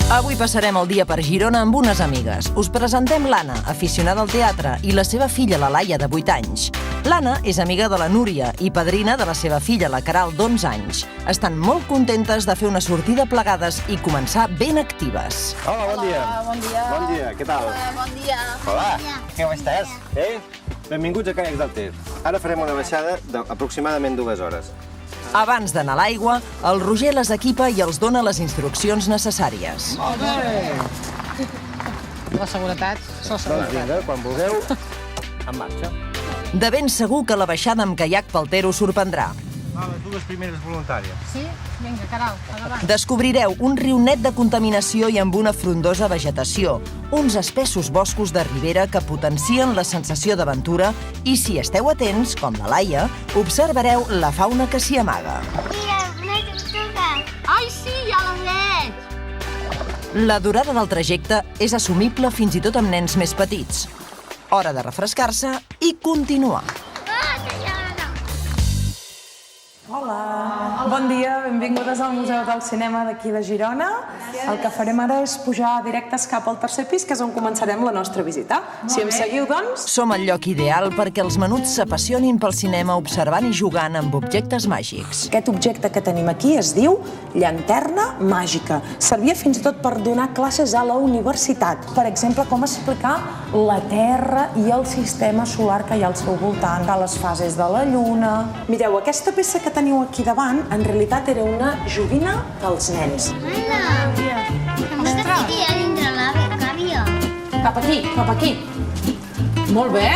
Avui passarem el dia per Girona amb unes amigues. Us presentem l'Anna, aficionada al teatre, i la seva filla, la Laia, de 8 anys. L'Anna és amiga de la Núria i padrina de la seva filla, la Caral, d'11 anys. Estan molt contentes de fer una sortida plegades i començar ben actives. Hola, bon dia. Hola, bon dia. Bon dia, què tal? Hola, bon dia. Hola, com estàs? Benvinguts a Caiacs del Ter. Ara farem una baixada d'aproximadament 2 hores. Abans d'anar a l'aigua, el Roger les equipa i els dona les instruccions necessàries. Molt bé! La seguretat, Doncs vinga, quan vulgueu, en marxa. De ben segur que la baixada amb caiac pel Ter us sorprendrà. Les 2 primeres voluntàries. Sí? Vinga, Caral, endavant. Descobrireu un riu net de contaminació i amb una frondosa vegetació, uns espessos boscos de ribera que potencien la sensació d'aventura i, si esteu atents, com la Laia, observareu la fauna que s'hi amaga. Mira, una tortuga. Ai, sí, ja la veig! La durada del trajecte és assumible fins i tot amb nens més petits. Hora de refrescar-se i continuar. Hola, bon dia, benvingudes al Museu del Cinema d'aquí de Girona. El que farem ara és pujar directes cap al 3è pis, que és on començarem la nostra visita. Si em seguiu, doncs... Som al lloc ideal perquè els menuts s'apassionin pel cinema observant i jugant amb objectes màgics. Aquest objecte que tenim aquí es diu llanterna màgica. Servia fins i tot per donar classes a la universitat. Per exemple, com explicar la Terra i el sistema solar que hi ha al seu voltant, les fases de la Lluna... Mireu, aquesta peça que teniu aquí davant, en realitat era una joguina dels nens. Hola. Com estàs aquí dintre l'avió? Cap aquí, cap aquí. Molt bé.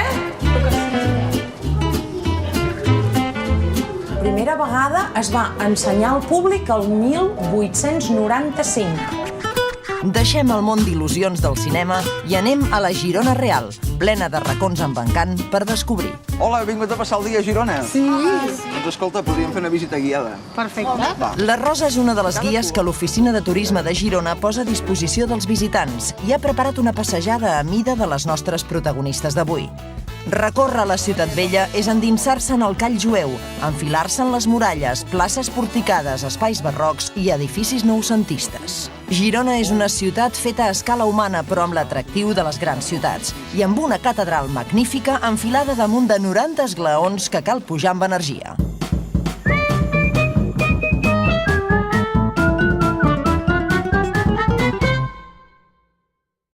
Primera vegada es va ensenyar al públic el 1895. Deixem el món d'il·lusions del cinema i anem a la Girona real, plena de racons amb encant per descobrir. Hola, he vingut a passar el dia a Girona. Sí. Doncs escolta, podríem fer una visita guiada. Perfecte. Va. La Rosa és una de les guies que l'Oficina de Turisme de Girona posa a disposició dels visitants i ha preparat una passejada a mida de les nostres protagonistes d'avui. Recórrer la Ciutat Vella és endinsar-se en el call jueu, enfilar-se en les muralles, places porticades, espais barrocs i edificis noucentistes. Girona és una ciutat feta a escala humana, però amb l'atractiu de les grans ciutats, i amb una catedral magnífica enfilada damunt de 90 esglaons que cal pujar amb energia.